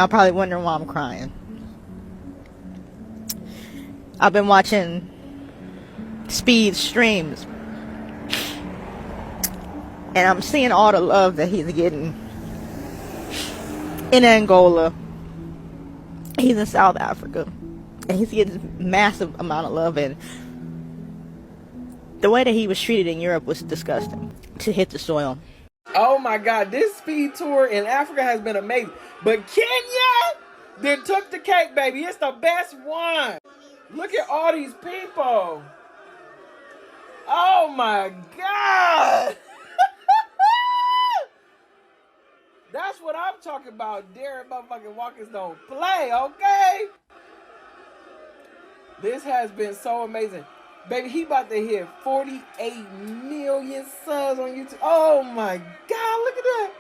y'all probably wondering why I'm crying. I've been watching Speed's streams, and I'm seeing all the love that he's getting in Angola. He's in South Africa, and he's getting massive amount of love, and the way that he was treated in Europe was disgusting to hit the soil. Oh my God, this speed tour in Africa has been amazing. But Kenya then took the cake, baby. It's the best one. Look at all these people. Oh my God. That's what I'm talking about. Derek motherfucking Walkers don't play, okay? This has been so amazing. Baby, he about to hit 48 million subs on YouTube. Oh my God, look at that.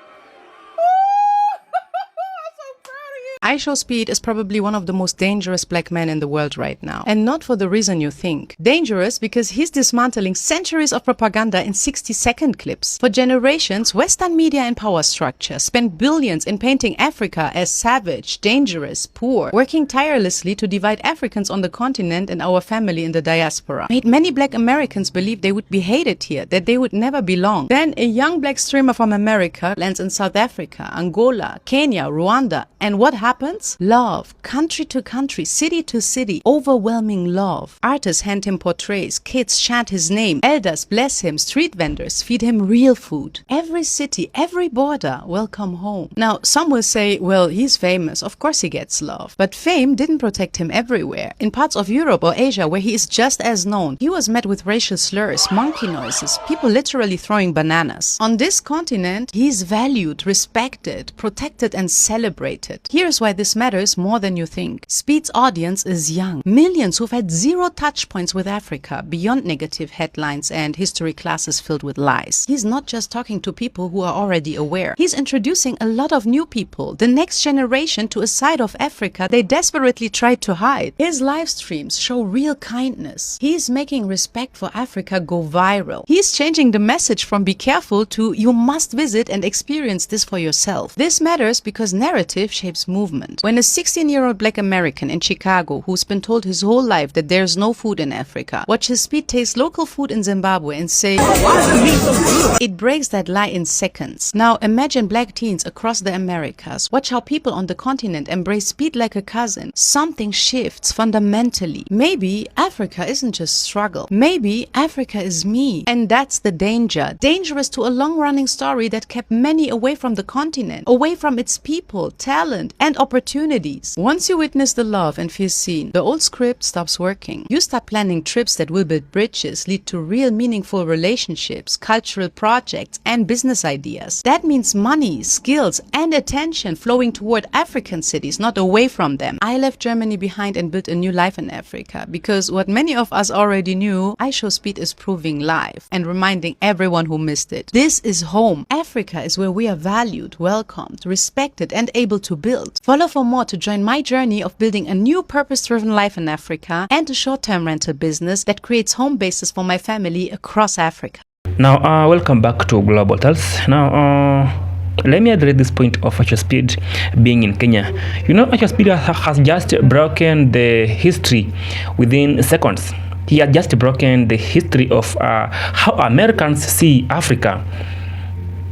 iShowSpeed is probably one of the most dangerous black men in the world right now. And not for the reason you think. Dangerous because he's dismantling centuries of propaganda in 60-second clips. For generations, Western media and power structure spent billions in painting Africa as savage, dangerous, poor, working tirelessly to divide Africans on the continent and our family in the diaspora. Made many black Americans believe they would be hated here, that they would never belong. Then a young black streamer from America lands in South Africa, Angola, Kenya, Rwanda, and what happens? Love. Country to country, city to city, overwhelming love. Artists hand him portraits, kids chant his name, elders bless him, street vendors feed him real food. Every city, every border, welcome home. Now, some will say, well, he's famous, of course he gets love. But fame didn't protect him everywhere. In parts of Europe or Asia where he is just as known, he was met with racial slurs, monkey noises, people literally throwing bananas. On this continent, he's valued, respected, protected and celebrated. Here's why this matters more than you think. Speed's audience is young. Millions who've had zero touch points with Africa beyond negative headlines and history classes filled with lies. He's not just talking to people who are already aware. He's introducing a lot of new people, the next generation, to a side of Africa they desperately tried to hide. His live streams show real kindness. He's making respect for Africa go viral. He's changing the message from be careful to you must visit and experience this for yourself. This matters because narrative shapes movement. When a 16-year-old black American in Chicago, who's been told his whole life that there's no food in Africa, watches Speed taste local food in Zimbabwe and say, why is the meat so good? It breaks that lie in seconds. Now imagine black teens across the Americas. Watch how people on the continent embrace Speed like a cousin. Something shifts fundamentally. Maybe Africa isn't just struggle. Maybe Africa is me. And that's the danger. Dangerous to a long-running story that kept many away from the continent, away from its people, talent, and opportunities. Once you witness the love and feel seen, the old script stops working. You start planning trips that will build bridges, lead to real meaningful relationships, cultural projects, and business ideas. That means money, skills, and attention flowing toward African cities, not away from them. I left Germany behind and built a new life in Africa because what many of us already knew, iShowSpeed is proving live and reminding everyone who missed it. This is home. Africa is where we are valued, welcomed, respected, and able to build. Follow for more to join my journey of building a new purpose-driven life in Africa and a short-term rental business that creates home bases for my family across Africa. Now, welcome back to Global Tales. Now, let me address this point of iShowSpeed being in Kenya. You know, iShowSpeed has just broken the history within seconds. He has just broken the history of how Americans see Africa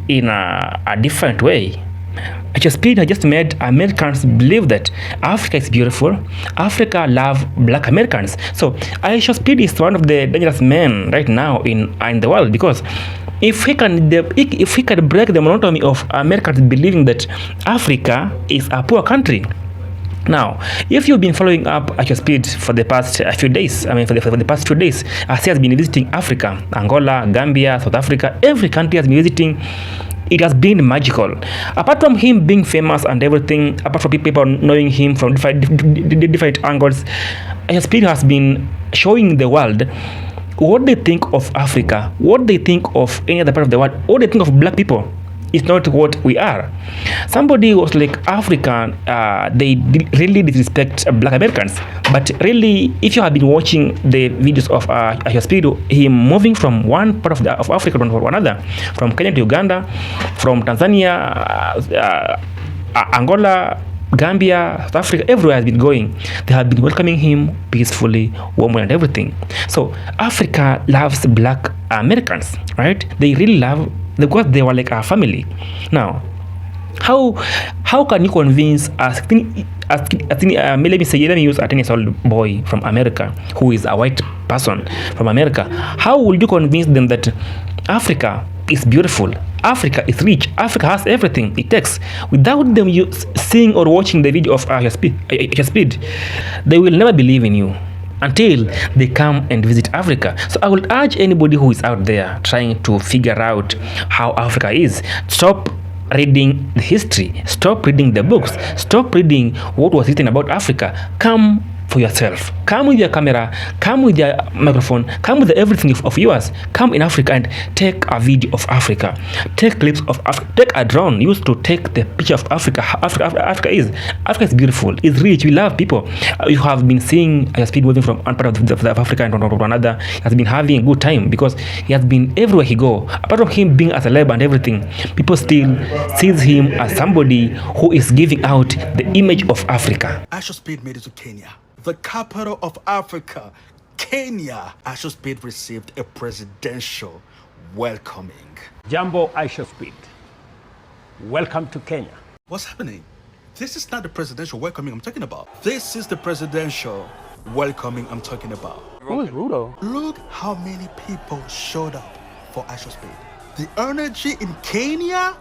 in a different way. iShowSpeed has just made Americans believe that Africa is beautiful. Africa love black Americans. So iShowSpeed is one of the dangerous men right now in the world, because if he can break the monotony of Americans believing that Africa is a poor country. Now, if you've been following up iShowSpeed for the past few days, for the past few days, as he has been visiting Africa, Angola, Gambia, South Africa, every country has been visiting. It has been magical. Apart from him being famous and everything, apart from people knowing him from different angles, iShowSpeed has been showing the world what they think of Africa, what they think of any other part of the world, what they think of black people. It's not what we are. Somebody was like, African, they really disrespect black Americans. But really, if you have been watching the videos of iShowSpeed, him moving from one part of Africa to another, from Kenya to Uganda, from Tanzania, Angola, Gambia, South Africa, everywhere has been going. They have been welcoming him peacefully, warmly, and everything. So Africa loves black Americans, right? They really love, because they were like our family. Now, how can you convince let me use a 10-year-old boy from America who is a white person from America? How will you convince them that Africa is beautiful, Africa is rich, Africa has everything it takes, without them seeing or watching the video of iShowSpeed? They will never believe in you until they come and visit Africa. So I will urge anybody who is out there trying to figure out how Africa is, stop reading the history, stop reading the books, stop reading what was written about Africa. Come for yourself. Come with your camera, come with your microphone, come with everything of yours. Come in Africa and take a video of Africa. Take clips of Africa. Take a drone used to take the picture of Africa. Africa is beautiful. It's rich. We love people. You have been seeing a speed moving from one part of Africa and to another. He has been having a good time because he has been everywhere he go. Apart from him being a celeb and everything, people still sees him as somebody who is giving out the image of Africa. iShowSpeed made it to Kenya, the capital of Africa, Kenya. iShowSpeed received a presidential welcoming. Jambo iShowSpeed. Welcome to Kenya. What's happening? This is not the presidential welcoming I'm talking about. This is the presidential welcoming I'm talking about. Who is Rudo? Look how many people showed up for iShowSpeed. The energy in Kenya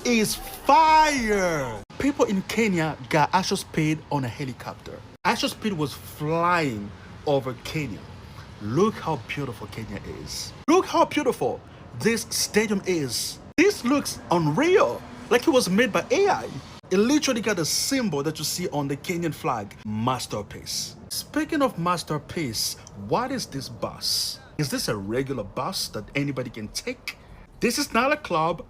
is fire. People in Kenya got iShowSpeed on a helicopter. iShowSpeed was flying over Kenya. Look how beautiful Kenya is. Look how beautiful this stadium is. This looks unreal, like it was made by AI. It literally got a symbol that you see on the Kenyan flag. Masterpiece. Speaking of masterpiece, what is this bus? Is this a regular bus that anybody can take? This is not a club.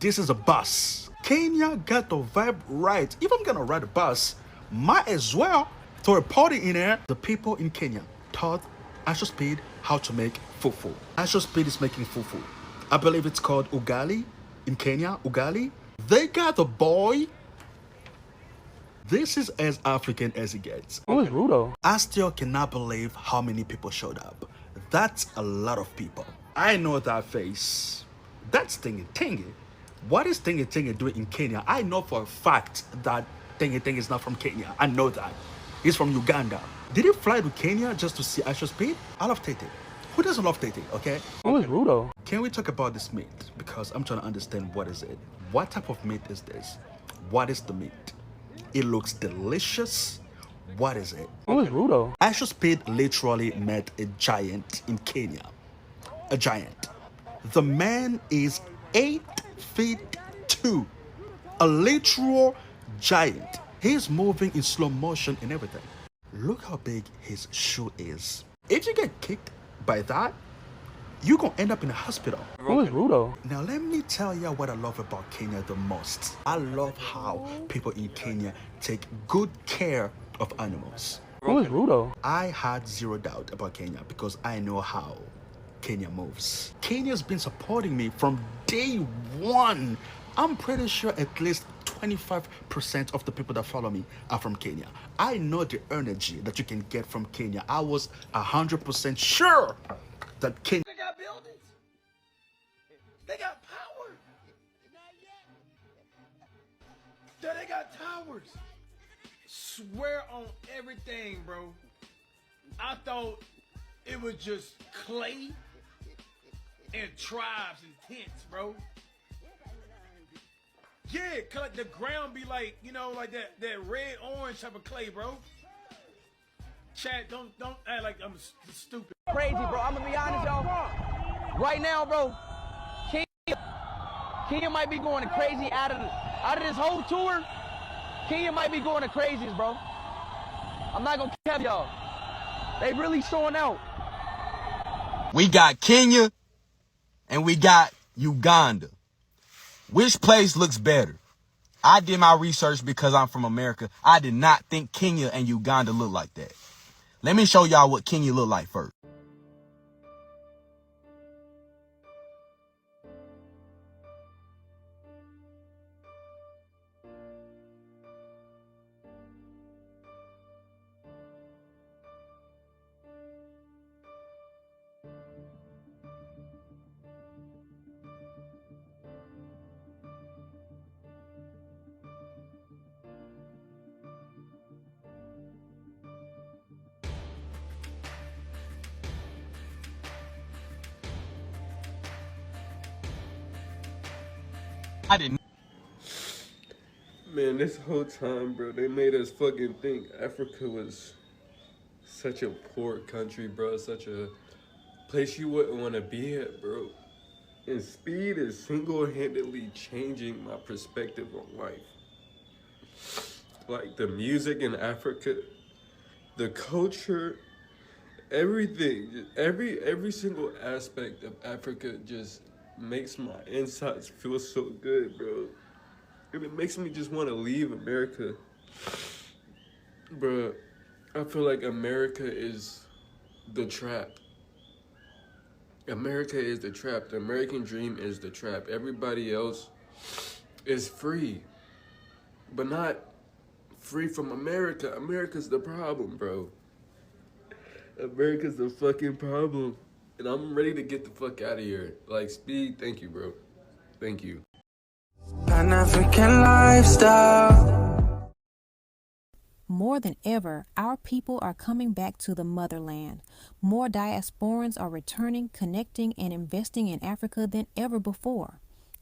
This is a bus. Kenya got the vibe right. If I'm gonna ride a bus, might as well throw a party in there. The people in Kenya taught iShowSpeed how to make fufu. iShowSpeed is making fufu. I believe it's called ugali in Kenya. Ugali. They got the boy. This is as African as it gets. Who is Rudo? I still cannot believe how many people showed up. That's a lot of people. I know that face. That's Tingy Tingy. What is Tingy Tingy doing in Kenya? I know for a fact that Tingy Tingy is not from Kenya. I know that. He's from Uganda. Did he fly to Kenya just to see iShowSpeed? I love Tete. Who doesn't love Tete, okay? Who is Rudo? Can we talk about this meat? Because I'm trying to understand what is it. What type of meat is this? What is the meat? It looks delicious. What is it? Who is Rudo? iShowSpeed literally met a giant in Kenya. A giant. The man is 8'2". A literal giant. He's moving in slow motion and everything. Look how big his shoe is. If you get kicked by that, you're gonna end up in a hospital. Who is Rudo? Now let me tell you what I love about Kenya the most. I love how people in Kenya take good care of animals. Who is Rudo? I had zero doubt about Kenya because I know how Kenya moves. Kenya's been supporting me from day one. I'm pretty sure at least 25% of the people that follow me are from Kenya. I know the energy that you can get from Kenya. I was 100% sure that Kenya... They got buildings. They got power. They got towers. Swear on everything, bro. I thought it was just clay and tribes and tents, bro. Yeah, cause the ground be like, you know, like that red orange type of clay, bro. Chad, don't act like I'm stupid. Crazy, bro. I'm gonna be honest, y'all. Right now, bro, Kenya might be going to crazy out of this whole tour. Kenya might be going to crazies, bro. I'm not gonna tell y'all. They really showing out. We got Kenya and we got Uganda. Which place looks better? I did my research because I'm from America. I did not think Kenya and Uganda look like that. Let me show y'all what Kenya look like first. I didn't. Man, this whole time, bro, they made us fucking think Africa was such a poor country, bro. Such a place you wouldn't want to be at, bro. And Speed is single-handedly changing my perspective on life. Like the music in Africa, the culture, everything, every single aspect of Africa just makes my insides feel so good, bro. And it makes me just want to leave America. Bro, I feel like America is the trap. America is the trap. The American dream is the trap. Everybody else is free, but not free from America. America's the problem, bro. America's the fucking problem. And I'm ready to get the fuck out of here. Like, Speed, thank you, bro. Thank you. Pan-African lifestyle. More than ever, our people are coming back to the motherland. More diasporans are returning, connecting, and investing in Africa than ever before.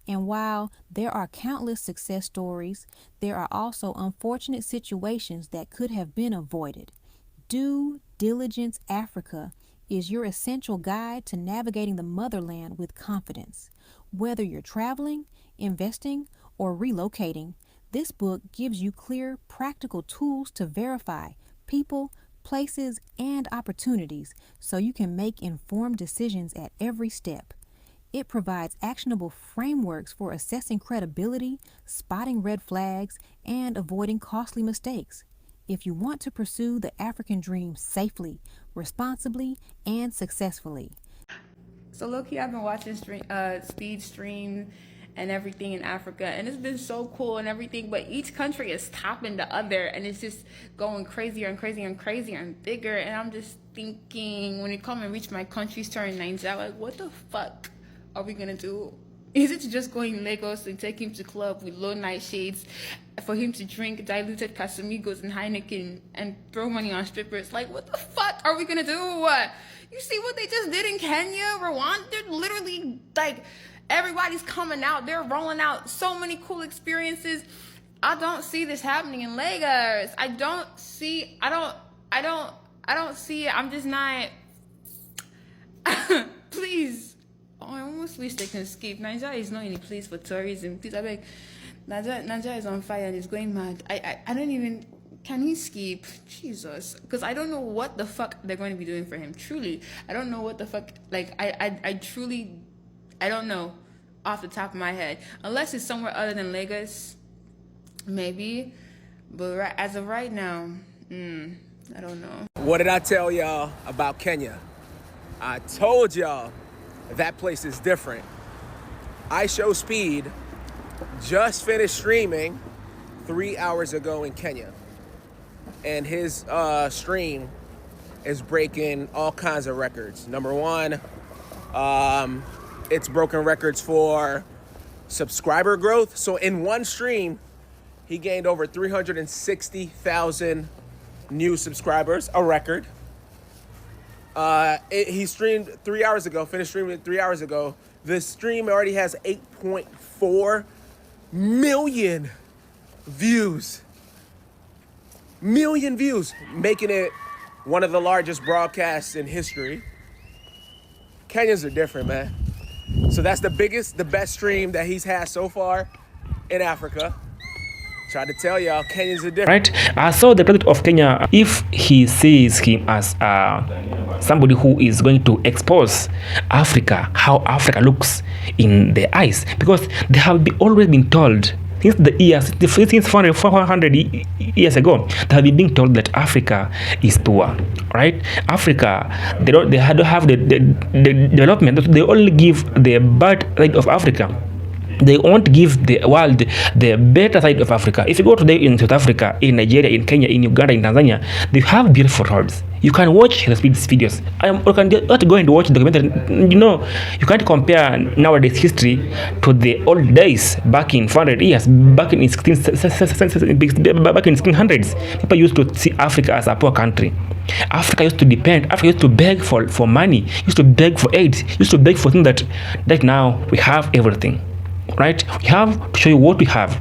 And while there are countless success stories, there are also unfortunate situations that could have been avoided. Due Diligence Africa is your essential guide to navigating the motherland with confidence. Whether you're traveling, investing, or relocating, this book gives you clear, practical tools to verify people, places, and opportunities so you can make informed decisions at every step. It provides actionable frameworks for assessing credibility, spotting red flags, and avoiding costly mistakes. If you want to pursue the African dream safely, responsibly, and successfully. So low-key, I've been watching Speed stream and everything in Africa, and it's been so cool and everything, but each country is topping the other, and it's just going crazier and crazier and crazier and bigger. And I'm just thinking, when it come and reach my country's turn, Nigeria, like, what the fuck are we gonna do? Is it just going to Lagos and take him to club with low nightshades for him to drink diluted Casamigos and Heineken and throw money on strippers? Like, what the fuck are we gonna do? You see what they just did in Kenya, Rwanda? They're literally, like, everybody's coming out. They're rolling out so many cool experiences. I don't see this happening in Lagos. I don't see it. I'm just not. Please. Oh, I almost wish they can skip. Nigeria is not any place for tourism. Please, I beg. Nigeria is on fire and it's going mad. I don't even. Can he skip? Jesus. Because I don't know what the fuck they're going to be doing for him. Truly. I don't know what the fuck. Like, I truly. I don't know off the top of my head. Unless it's somewhere other than Lagos. Maybe. But as of right now, I don't know. What did I tell y'all about Kenya? I told y'all that place is different. iShowSpeed just finished streaming 3 hours ago in Kenya. And his stream is breaking all kinds of records. Number one, it's broken records for subscriber growth. So in one stream, he gained over 360,000 new subscribers, a record. He streamed 3 hours ago, finished streaming 3 hours ago. This stream already has 8.4 million views. Million views, making it one of the largest broadcasts in history. Kenyans are different, man. So that's the biggest, the best stream that he's had so far in Africa. Tried to tell y'all, Kenyans are different. Right? So the president of Kenya, if he sees him as somebody who is going to expose Africa, how Africa looks in their eyes, because they have always been told since the years, since 400 years ago, they have been being told that Africa is poor, right? Africa, they don't have the development. They only give the bad side of Africa. They won't give the world the better side of Africa. If you go today in South Africa, in Nigeria, in Kenya, in Uganda, in Tanzania, they have beautiful roads. You can watch the Speed's videos. You can just go and watch the documentary. You know, you can't compare nowadays history to the old days back in 400 years, back in 1600s. People used to see Africa as a poor country. Africa used to depend. Africa used to beg for money. Used to beg for aid. Used to beg for things that now we have everything. right? We have to show you what we have,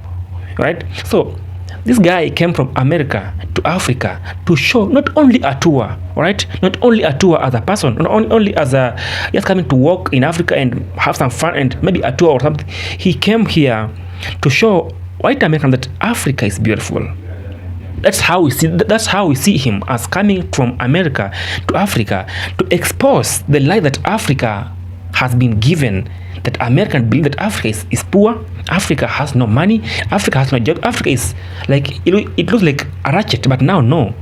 right? So this guy came from America to Africa to show not only a tour, right? Not only a tour as a person, not only as a just coming to walk in Africa and have some fun and maybe a tour or something. He came here to show white Americans that Africa is beautiful. That's how we see him, as coming from America to Africa to expose the lie that Africa has been given, that Americans believe that Africa is poor, Africa has no money, Africa has no job, Africa is like, it looks like a ratchet. But now, no,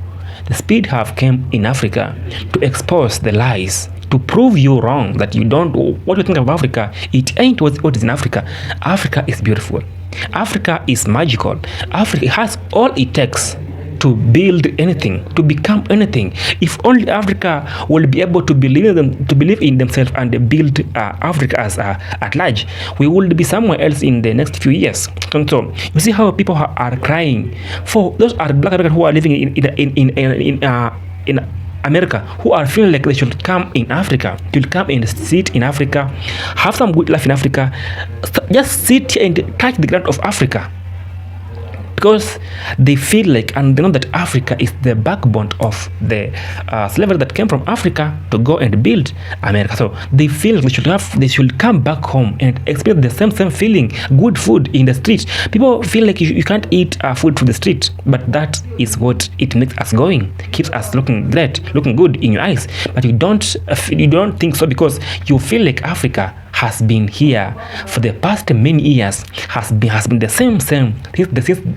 the Speed have came in Africa to expose the lies, to prove you wrong, that you don't, what you think of Africa, it ain't what is in Africa. Africa is beautiful, Africa is magical, Africa has all it takes to build anything, to become anything. If only Africa will be able to believe in themselves and build Africa as at large, we will be somewhere else in the next few years. And so you see how people are crying for those are Black Americans who are living in America, who are feeling like they should come in Africa, should come and sit in Africa, have some good life in Africa, just sit here and touch the ground of Africa. Because they feel like, and they know that Africa is the backbone of the slavery that came from Africa to go and build America. So they feel they should come back home and experience the same feeling, good food in the street. People feel like you can't eat food from the street, but that is what it makes us going, keeps us looking great, looking good in your eyes. But you don't think so, because you feel like Africa has been here for the past many years, has been the same since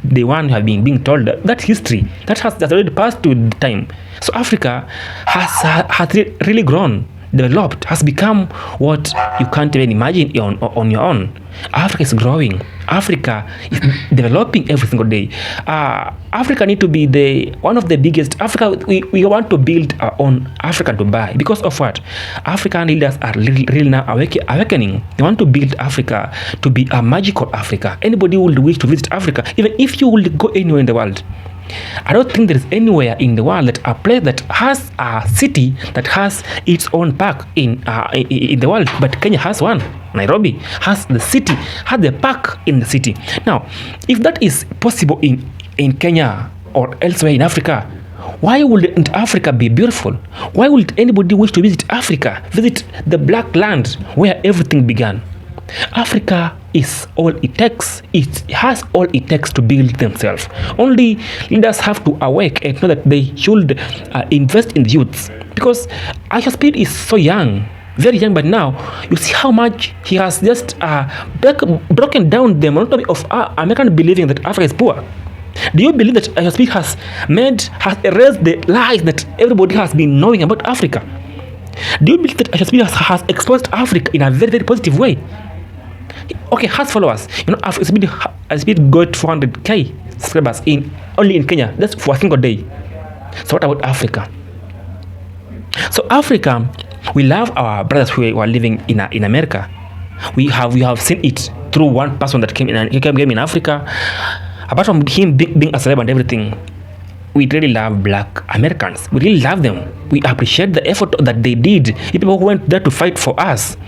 the one you have been being told that history that has already passed to the time. So Africa has really grown, developed, has become what you can't even imagine on your own. Africa is growing. Africa is developing every single day. Africa need to be one of the biggest. Africa, we want to build our own Africa Dubai. Because of what? African leaders are really now awakening. They want to build Africa to be a magical Africa. Anybody who would wish to visit Africa, even if you will go anywhere in the world, I don't think there is anywhere in the world that a place that has a city that has its own park in the world. But Kenya has one. Nairobi has the city, has the park in the city. Now, if that is possible in Kenya or elsewhere in Africa, why wouldn't Africa be beautiful? Why would anybody wish to visit Africa, visit the black land where everything began? Africa is all it takes. It has all it takes to build themselves. Only leaders have to awake and know that they should invest in the youths. Because iShowSpeed is so young, very young, but now you see how much he has just broken down the monotony of American believing that Africa is poor. Do you believe that iShowSpeed has erased the lies that everybody has been knowing about Africa? Do you believe that iShowSpeed has exposed Africa in a very, very positive way? Okay, has followers. You know, iShowSpeed got 400k subscribers only in Kenya. That's for a single day. So what about Africa? So Africa, we love our brothers who are living in America. We have seen it through one person that came in Africa. Apart from him being a celeb and everything, we really love Black Americans. We really love them. We appreciate the effort that they did. People who went there to fight for us.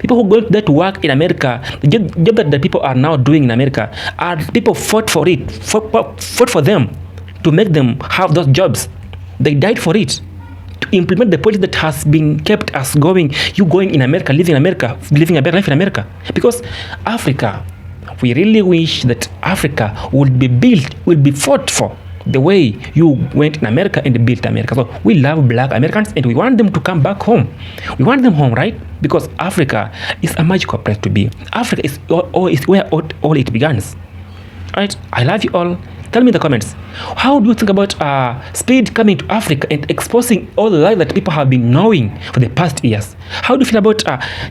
People who went there to work in America. The job that the people are now doing in America, are people fought for it, fought for them, to make them have those jobs. They died for it. To implement the policy that has been kept us going. You going in America, living a better life in America. Because Africa, we really wish that Africa would be built, will be fought for the way you went in America and built America. So we love Black Americans and we want them to come back home. We want them home, right? Because Africa is a magical place to be. Africa is where all it begins. Right? I love you all. Tell me in the comments, how do you think about Speed coming to Africa and exposing all the lies that people have been knowing for the past years? How do you feel about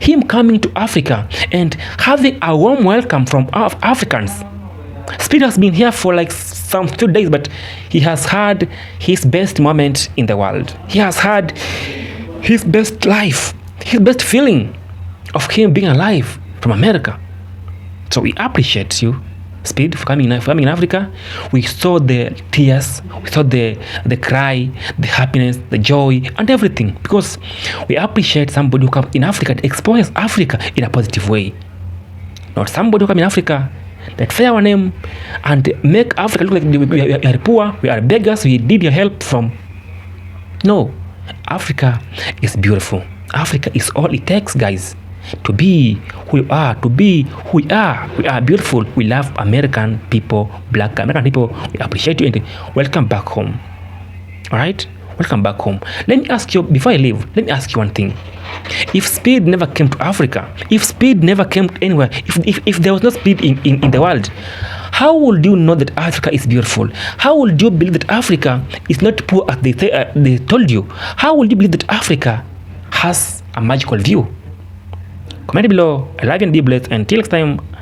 him coming to Africa and having a warm welcome from Africans? Speed has been here for like some 2 days, but he has had his best moment in the world. He has had his best life, his best feeling of him being alive from America. So we appreciate you, Speed, for coming in Africa. We saw the tears, we saw the cry, the happiness, the joy, and everything, because we appreciate somebody who comes in Africa to expose Africa in a positive way. not somebody who come in Africa that fire our name and make Africa look like we are poor, we are beggars, we need your help from. No, Africa is beautiful. Africa is all it takes, guys, to be who you are, to be who we are. We are beautiful. We love American people, black American people. We appreciate you and welcome back home. All right? Welcome back home. Let me ask you, before I leave, let me ask you one thing. If speed never came to Africa, if speed never came anywhere, if there was no speed in the world, how would you know that Africa is beautiful? How would you believe that Africa is not poor as they told you? How would you believe that Africa has a magical view? Comment below. I love you and be blessed. Until next time.